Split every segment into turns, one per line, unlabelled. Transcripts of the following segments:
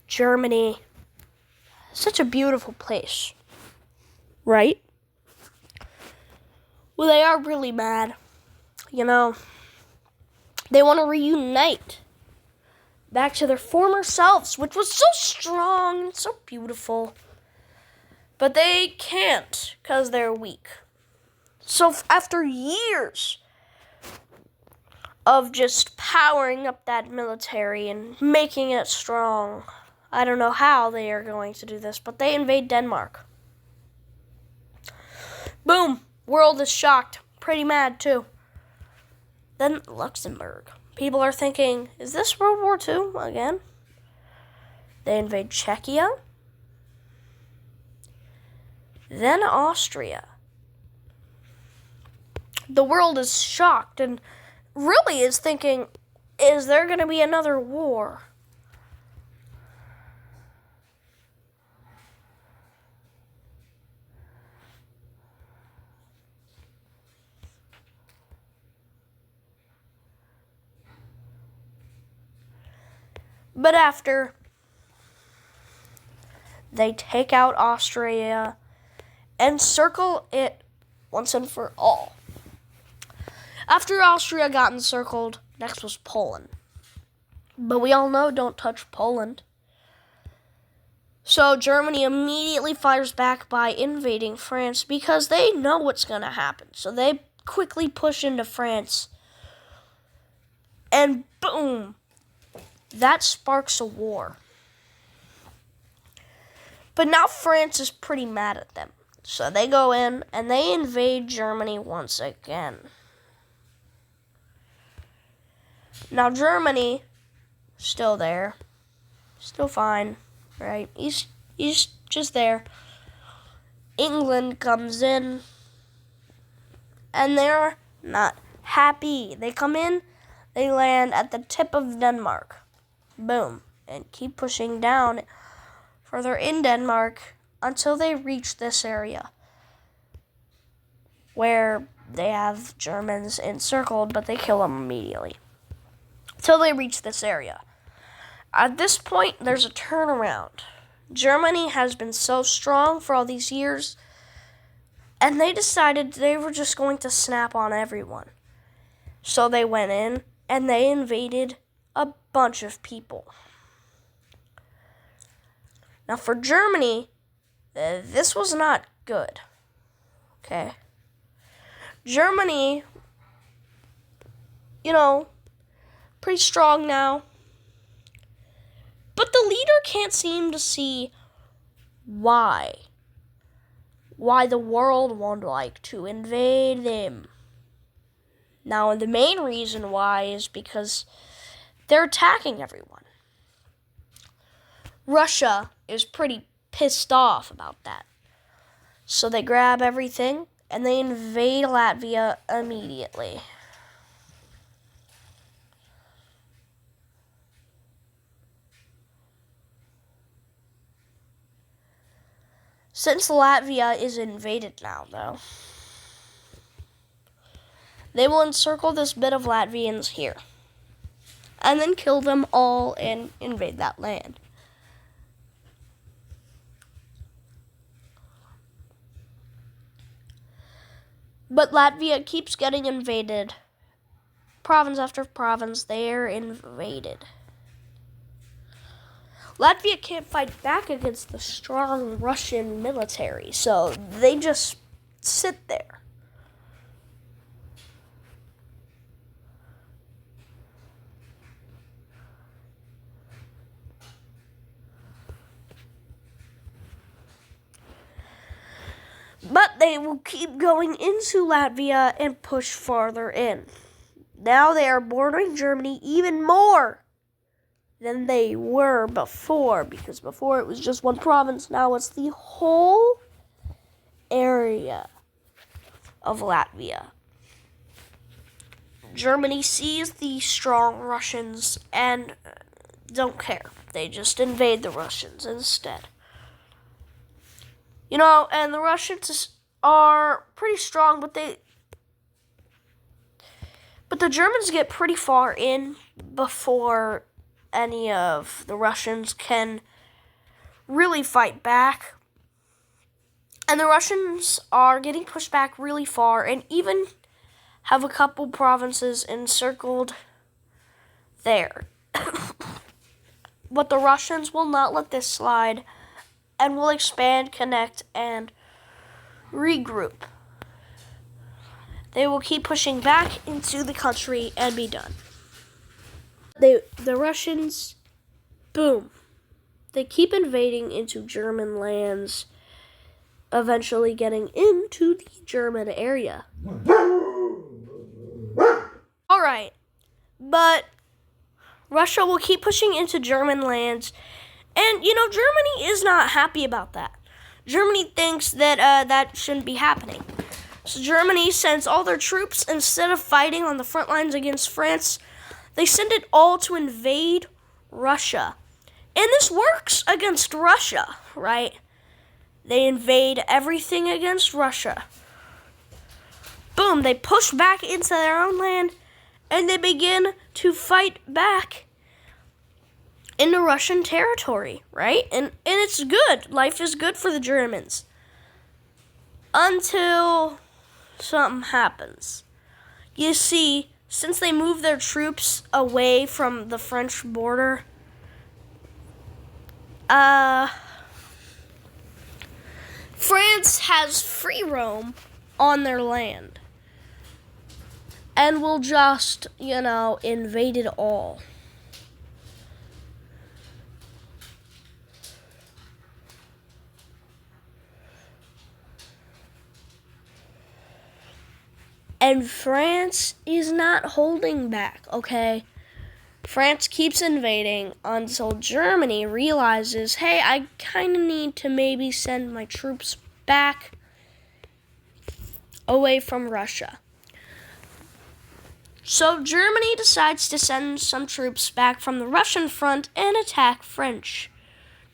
Germany. Such a beautiful place, right? Well, they are really mad. You know, they want to reunite back to their former selves, which was so strong and so beautiful. But they can't because they're weak. So after years of just powering up that military and making it strong, I don't know how they are going to do this, but they invade Denmark. Boom! World is shocked. Pretty mad, too. Then Luxembourg. People are thinking, is this World War II again? They invade Czechia. Then Austria. The world is shocked and really is thinking, is there going to be another war? But after they take out Austria and circle it once and for all. After Austria got encircled, next was Poland. But we all know don't touch Poland. So Germany immediately fires back by invading France because they know what's going to happen. So they quickly push into France. And boom, that sparks a war. But now France is pretty mad at them. So they go in and they invade Germany once again. Now Germany, still there, still fine, right? He's just there. England comes in, and they're not happy. They come in, they land at the tip of Denmark. Boom. And keep pushing down further in Denmark until they reach this area where they have Germans encircled, but they kill them immediately. Till they reach this area. At this point, there's a turnaround. Germany has been so strong for all these years, and they decided they were just going to snap on everyone. So they went in, and they invaded a bunch of people. Now for Germany, this was not good. Okay. Germany, pretty strong now. But the leader can't seem to see why the world won't like to invade them. Now, the main reason why is because they're attacking everyone. Russia is pretty pissed off about that. So they grab everything and they invade Latvia immediately. Since Latvia is invaded now, though, they will encircle this bit of Latvians here, and then kill them all and invade that land. But Latvia keeps getting invaded. Province after province, they're invaded. Latvia can't fight back against the strong Russian military, so they just sit there. But they will keep going into Latvia and push farther in. Now they are bordering Germany even more than they were before, because before it was just one province. Now it's the whole area of Latvia. Germany sees the strong Russians and don't care. They just invade the Russians instead. And the Russians are pretty strong, but the Germans get pretty far in before any of the Russians can really fight back. And the Russians are getting pushed back really far and even have a couple provinces encircled there. But the Russians will not let this slide and will expand, connect, and regroup. They will keep pushing back into the country and be done. The Russians, boom, they keep invading into German lands, eventually getting into the German area. All right, but Russia will keep pushing into German lands, and Germany is not happy about that. Germany thinks that that shouldn't be happening. So Germany sends all their troops, instead of fighting on the front lines against France, they send it all to invade Russia. And this works against Russia, right? They invade everything against Russia. Boom, they push back into their own land, and they begin to fight back into Russian territory, right? And it's good. Life is good for the Germans. Until something happens. You see, since they moved their troops away from the French border, France has free roam on their land and will just, invade it all. And France is not holding back, okay? France keeps invading until Germany realizes, hey, I kind of need to maybe send my troops back away from Russia. So Germany decides to send some troops back from the Russian front and attack French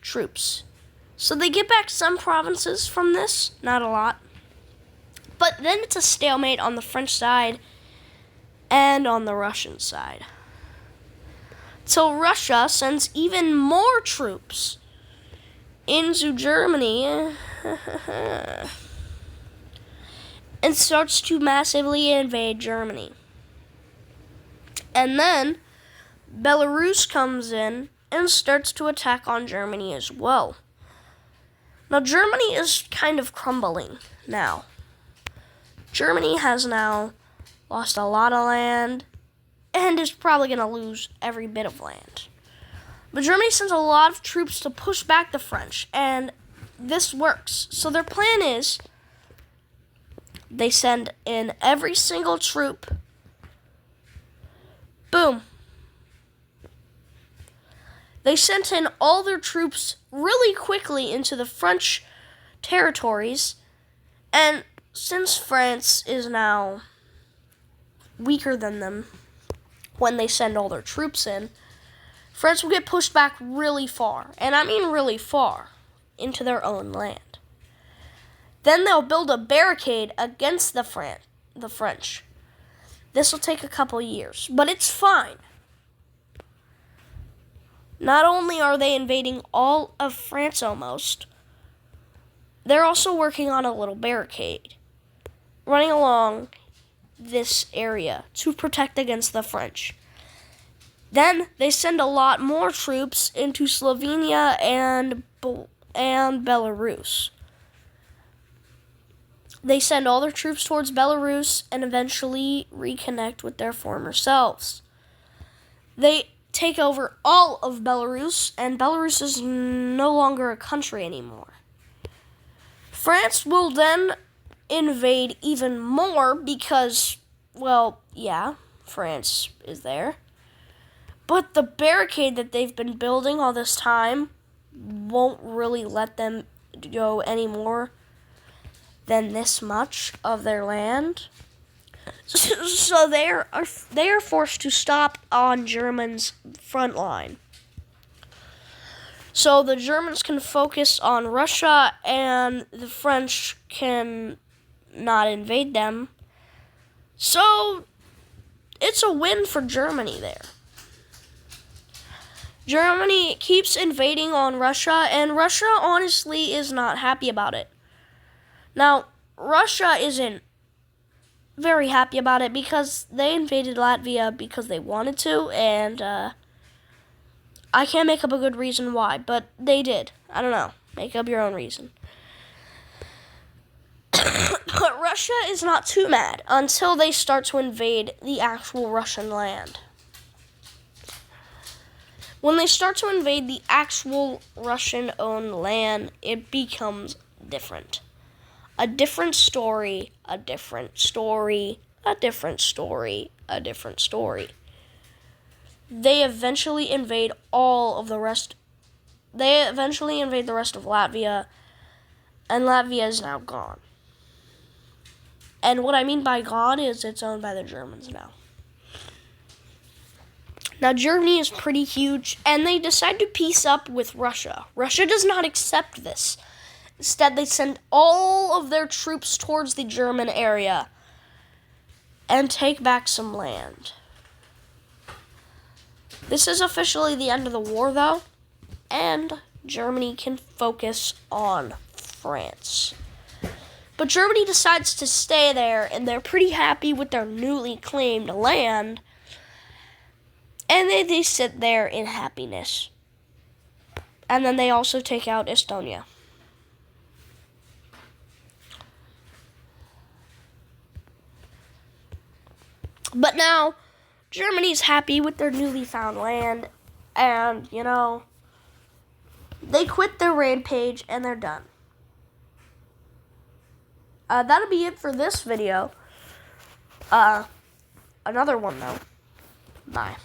troops. So they get back some provinces from this, not a lot. But then it's a stalemate on the French side and on the Russian side. So Russia sends even more troops into Germany and starts to massively invade Germany. And then Belarus comes in and starts to attack on Germany as well. Now Germany is kind of crumbling now. Germany has now lost a lot of land and is probably going to lose every bit of land. But Germany sends a lot of troops to push back the French, and this works. So their plan is they send in every single troop. Boom. They sent in all their troops really quickly into the French territories, and since France is now weaker than them when they send all their troops in, France will get pushed back really far, and I mean really far, into their own land. Then they'll build a barricade against the French. This will take a couple years, but it's fine. Not only are they invading all of France almost, they're also working on a little barricade running along this area to protect against the French. Then they send a lot more troops into Slovenia and Belarus. They send all their troops towards Belarus and eventually reconnect with their former selves. They take over all of Belarus, and Belarus is no longer a country anymore. France will then invade even more because, France is there. But the barricade that they've been building all this time won't really let them go any more than this much of their land. So they are forced to stop on Germany's front line. So the Germans can focus on Russia and the French can not invade them. So it's a win for Germany there. Germany keeps invading on Russia, and Russia honestly is not happy about it. Now, Russia isn't very happy about it because they invaded Latvia because they wanted to, and I can't make up a good reason why, but they did. I don't know. Make up your own reason. But Russia is not too mad until they start to invade the actual Russian land. When they start to invade the actual Russian-owned land, it becomes different. A different story, a different story, a different story, a different story. They eventually invade the rest of Latvia, and Latvia is now gone. And what I mean by gone is it's owned by the Germans now. Now, Germany is pretty huge, and they decide to peace up with Russia. Russia does not accept this. Instead, they send all of their troops towards the German area and take back some land. This is officially the end of the war, though, and Germany can focus on France. But Germany decides to stay there, and they're pretty happy with their newly claimed land. And they sit there in happiness. And then they also take out Estonia. But now, Germany's happy with their newly found land. And, they quit their rampage and they're done. That'll be it for this video. Another one, though. Bye.